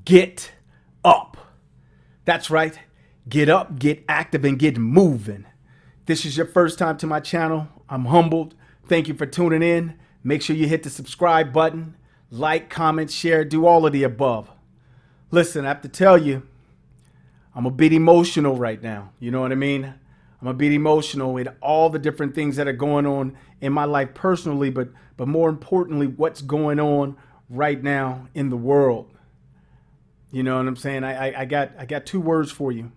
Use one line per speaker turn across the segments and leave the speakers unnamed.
Get up. That's right. Get up, get active, and get moving. This is your first time to my channel. I'm humbled. Thank you for tuning in. Make sure you hit the subscribe button, like, comment, share, do all of the above. Listen, I have to tell you, I'm a bit emotional right now. You know what I mean? I'm a bit emotional with all the different things that are going on in my life personally, but more importantly, what's going on right now in the world. You know what I'm saying? I got two words for you.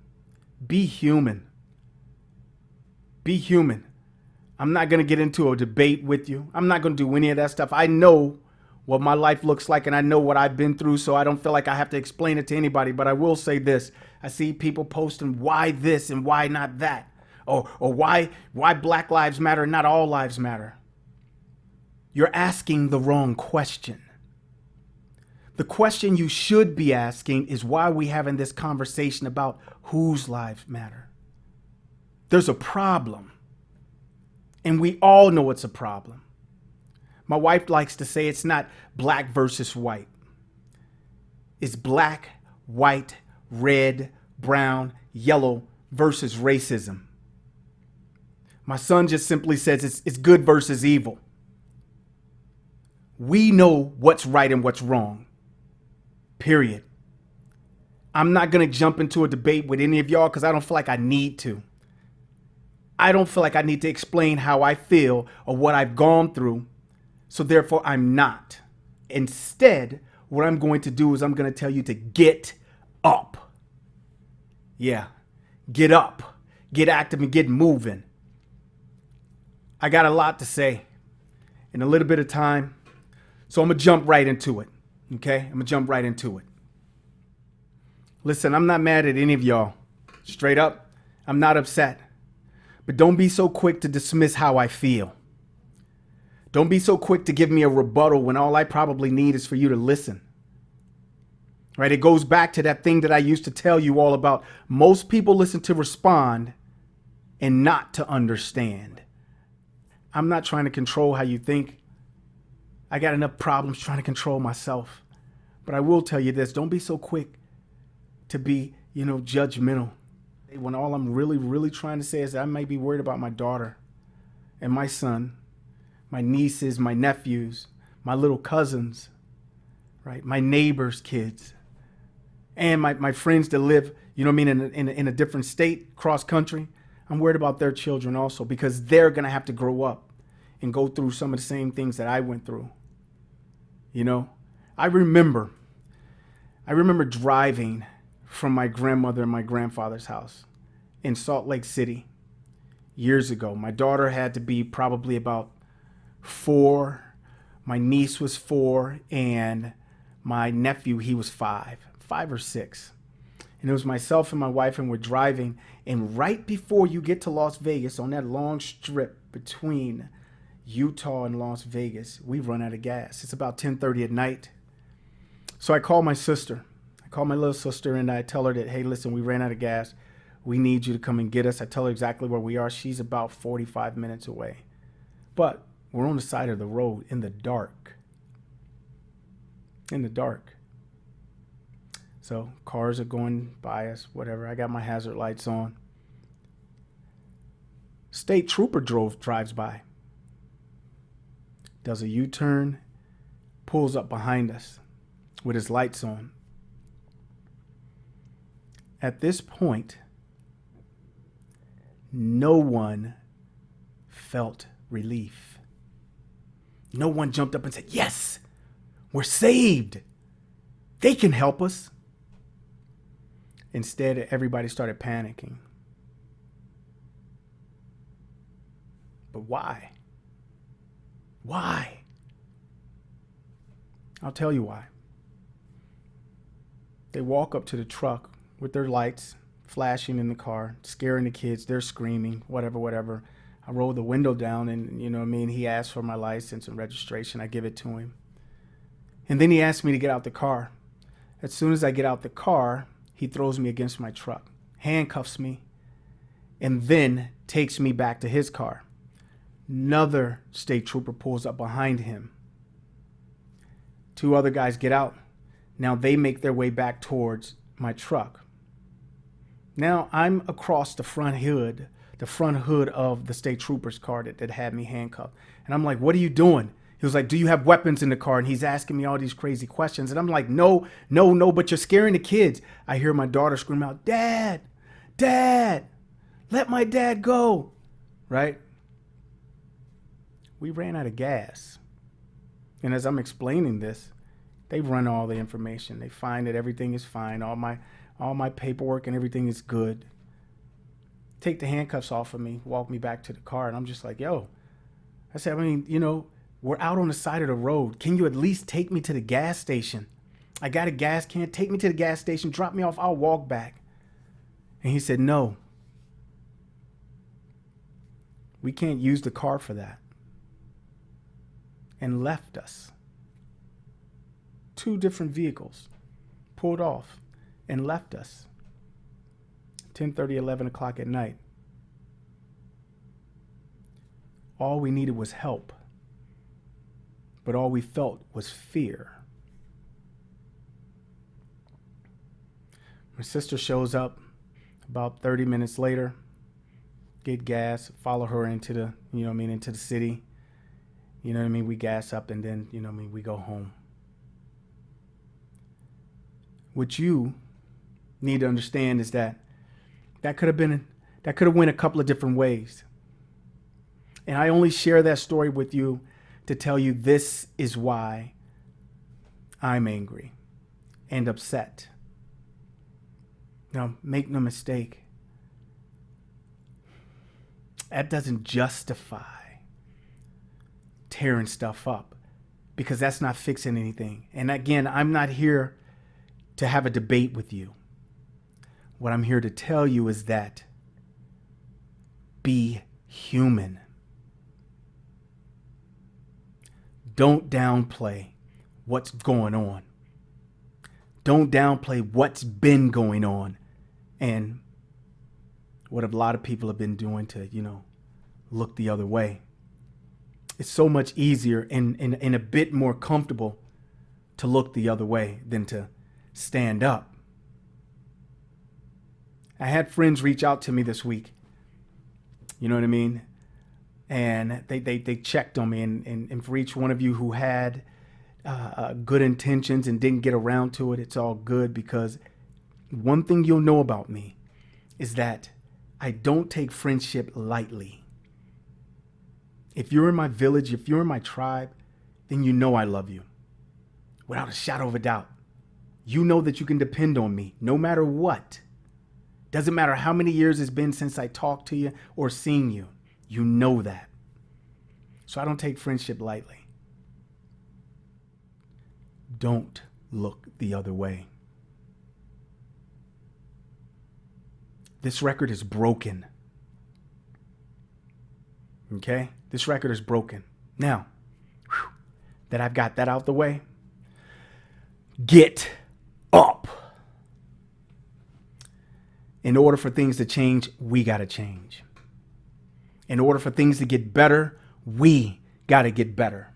Be human. Be human. I'm not going to get into a debate with you. I'm not going to do any of that stuff. I know what my life looks like and I know what I've been through, so I don't feel like I have to explain it to anybody. But I will say this. I see people posting why this and why not that. Or why Black Lives Matter and not all lives matter. You're asking the wrong question. The question you should be asking is why are we having this conversation about whose lives matter? There's a problem. And we all know it's a problem. My wife likes to say it's not black versus white. It's black, white, red, brown, yellow versus racism. My son just simply says it's good versus evil. We know what's right and what's wrong. Period. I'm not going to jump into a debate with any of y'all because I don't feel like I need to. I don't feel like I need to explain how I feel or what I've gone through. So therefore, I'm not. Instead, what I'm going to do is I'm going to tell you to get up. Yeah, get up, get active and get moving. I got a lot to say in a little bit of time. So I'm going to jump right into it. Okay, I'm going to jump right into it. Listen, I'm not mad at any of y'all. Straight up, I'm not upset. But don't be so quick to dismiss how I feel. Don't be so quick to give me a rebuttal when all I probably need is for you to listen. Right? It goes back to that thing that I used to tell you all about. Most people listen to respond and not to understand. I'm not trying to control how you think. I got enough problems trying to control myself. But I will tell you this, don't be so quick to be, judgmental. When all I'm really trying to say is that I might be worried about my daughter and my son, my nieces, my nephews, my little cousins, right? My neighbors' kids, and my friends that live, in a different state, cross country. I'm worried about their children also because they're going to have to grow up and go through some of the same things that I went through. I remember driving from my grandmother and my grandfather's house in Salt Lake City years ago. My daughter had to be probably about 4. My niece was 4 and my nephew, he was 5 or 6. And it was myself and my wife and we're driving. And right before you get to Las Vegas on that long strip between Utah and Las Vegas, we run out of gas. It's about 10:30 at night. So I call my sister. I call my little sister and I tell her that, hey, listen, we ran out of gas. We need you to come and get us. I tell her exactly where we are. She's about 45 minutes away. But we're on the side of the road in the dark. In the dark. So cars are going by us, whatever. I got my hazard lights on. State trooper drives by. Does a U-turn, pulls up behind us with his lights on. At this point, no one felt relief. No one jumped up and said, yes, we're saved. They can help us. Instead, everybody started panicking. But why? Why? I'll tell you why. They walk up to the truck with their lights flashing in the car, scaring the kids. They're screaming, whatever. I roll the window down and, he asked for my license and registration. I give it to him. And then he asked me to get out the car. As soon as I get out the car, he throws me against my truck, handcuffs me, and then takes me back to his car. Another state trooper pulls up behind him. 2 other guys get out. Now they make their way back towards my truck. Now I'm across the front hood of the state trooper's car that had me handcuffed. And I'm like, what are you doing? He was like, do you have weapons in the car? And he's asking me all these crazy questions. And I'm like, no, but you're scaring the kids. I hear my daughter scream out, Dad, let my dad go. Right? We ran out of gas. And as I'm explaining this, they run all the information. They find that everything is fine. All my paperwork and everything is good. Take the handcuffs off of me, walk me back to the car. And I'm just like, yo, I said, we're out on the side of the road. Can you at least take me to the gas station? I got a gas can. Take me to the gas station. Drop me off. I'll walk back. And he said, no. We can't use the car for that. And left us. 2 different vehicles pulled off and left us. 10:30, 11 o'clock at night. All we needed was help. But all we felt was fear. My sister shows up about 30 minutes later, get gas, follow her into the, into the city. We gas up and then, we go home. What you need to understand is that could have went a couple of different ways. And I only share that story with you to tell you this is why I'm angry and upset. Now, make no mistake, that doesn't justify tearing stuff up, because that's not fixing anything. And again, I'm not here to have a debate with you. What I'm here to tell you is that be human. Don't downplay what's going on. Don't downplay what's been going on and what a lot of people have been doing to, look the other way. It's so much easier and a bit more comfortable to look the other way than to stand up. I had friends reach out to me this week. You know what I mean? And they checked on me. And for each one of you who had good intentions and didn't get around to it, it's all good, because one thing you'll know about me is that I don't take friendship lightly. If you're in my village, if you're in my tribe, then you know I love you. Without a shadow of a doubt. You know that you can depend on me no matter what. Doesn't matter how many years it's been since I talked to you or seen you. You know that. So I don't take friendship lightly. Don't look the other way. This record is broken. Okay? This record is broken. Now, that I've got that out the way, get up. In order for things to change, we got to change. In order for things to get better, we got to get better.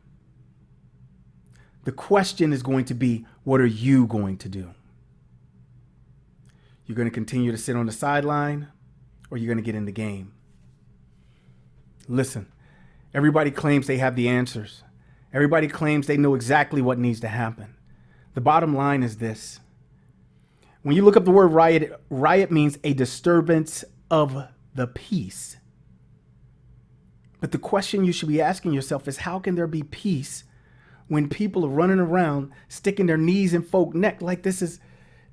The question is going to be, what are you going to do? You're going to continue to sit on the sideline, or you're going to get in the game? Listen, everybody claims they have the answers. Everybody claims they know exactly what needs to happen. The bottom line is this. When you look up the word riot, riot means a disturbance of the peace. But the question you should be asking yourself is, how can there be peace when people are running around sticking their knees in folk neck like this is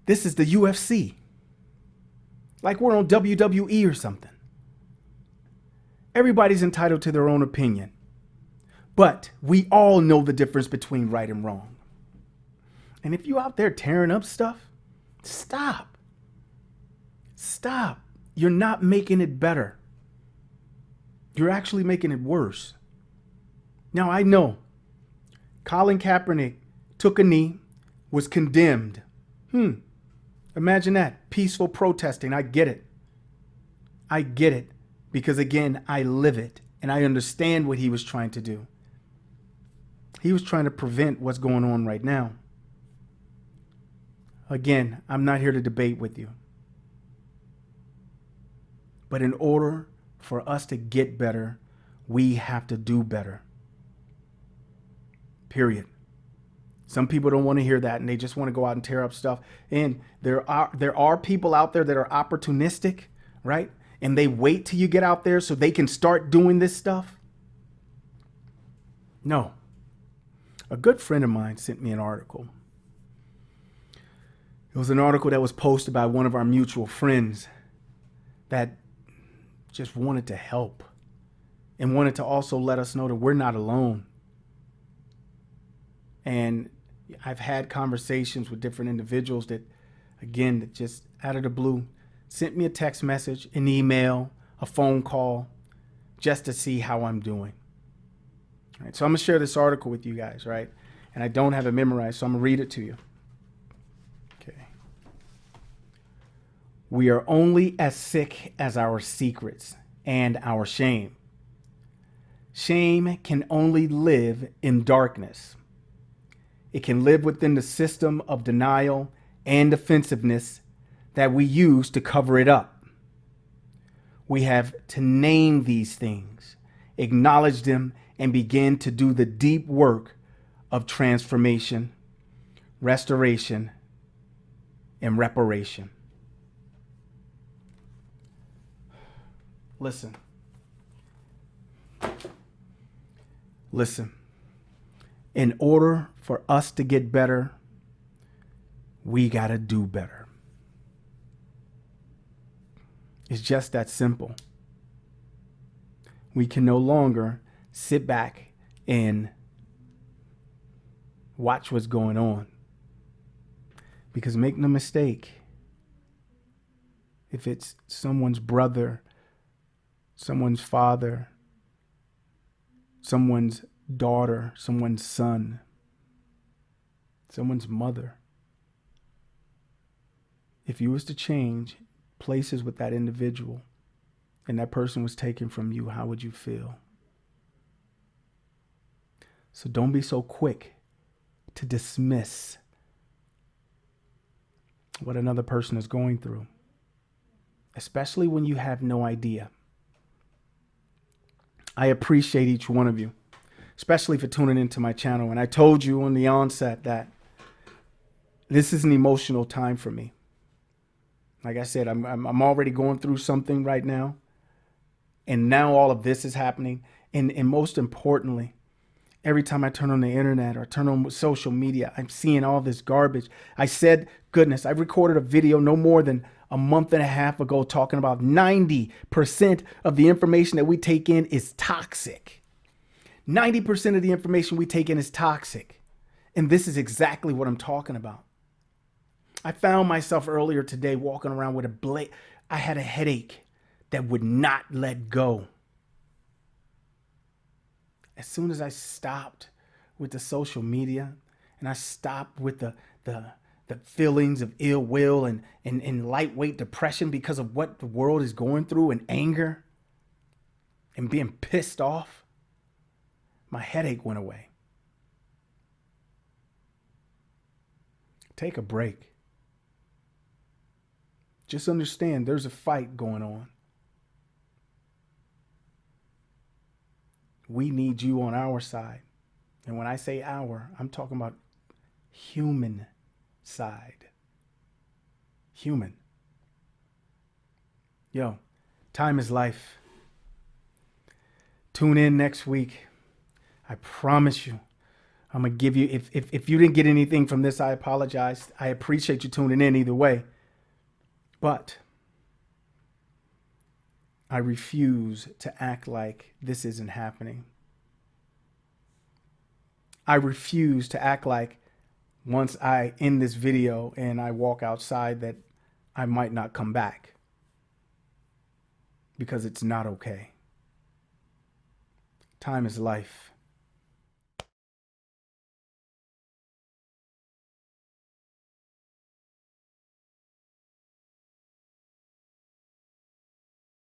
the UFC? Like we're on WWE or something. Everybody's entitled to their own opinion. But we all know the difference between right and wrong. And if you're out there tearing up stuff, stop. Stop. You're not making it better. You're actually making it worse. Now, I know Colin Kaepernick took a knee, was condemned. Imagine that. Peaceful protesting. I get it. I get it. Because again, I live it and I understand what he was trying to do. He was trying to prevent what's going on right now. Again, I'm not here to debate with you. But in order for us to get better, we have to do better. Period. Some people don't want to hear that, and they just want to go out and tear up stuff. And there are people out there that are opportunistic, right? And they wait till you get out there so they can start doing this stuff. No. A good friend of mine sent me an article. It was an article that was posted by one of our mutual friends that just wanted to help and wanted to also let us know that we're not alone. And I've had conversations with different individuals that, again, that just out of the blue sent me a text message, an email, a phone call, just to see how I'm doing. All right, so I'm going to share this article with you guys, right? And I don't have it memorized, so I'm going to read it to you. Okay. We are only as sick as our secrets and our shame. Shame can only live in darkness. It can live within the system of denial and defensiveness that we use to cover it up. We have to name these things, acknowledge them, and begin to do the deep work of transformation, restoration, and reparation. Listen. In order for us to get better, we got to do better. It's just that simple. We can no longer sit back and watch what's going on. Because make no mistake, if it's someone's brother, someone's father, someone's daughter, someone's son, someone's mother, if you was to change places with that individual and that person was taken from you, how would you feel? So don't be so quick to dismiss what another person is going through, especially when you have no idea. I appreciate each one of you, especially for tuning into my channel. And I told you on the onset that this is an emotional time for me. Like I said, I'm already going through something right now. And now all of this is happening. And most importantly, every time I turn on the internet or turn on social media, I'm seeing all this garbage. I said, goodness, I recorded a video no more than a month and a half ago talking about 90% of the information that we take in is toxic. 90% of the information we take in is toxic. And this is exactly what I'm talking about. I found myself earlier today walking around with I had a headache that would not let go. As soon as I stopped with the social media and I stopped with the feelings of ill will and lightweight depression because of what the world is going through, and anger and being pissed off, my headache went away. Take a break. Just understand there's a fight going on. We need you on our side. And when I say our, I'm talking about human side. Human. Yo, time is life. Tune in next week. I promise you, I'm going to give you, if you didn't get anything from this, I apologize. I appreciate you tuning in either way. But I refuse to act like this isn't happening. I refuse to act like once I end this video and I walk outside that I might not come back. Because it's not okay. Time is life.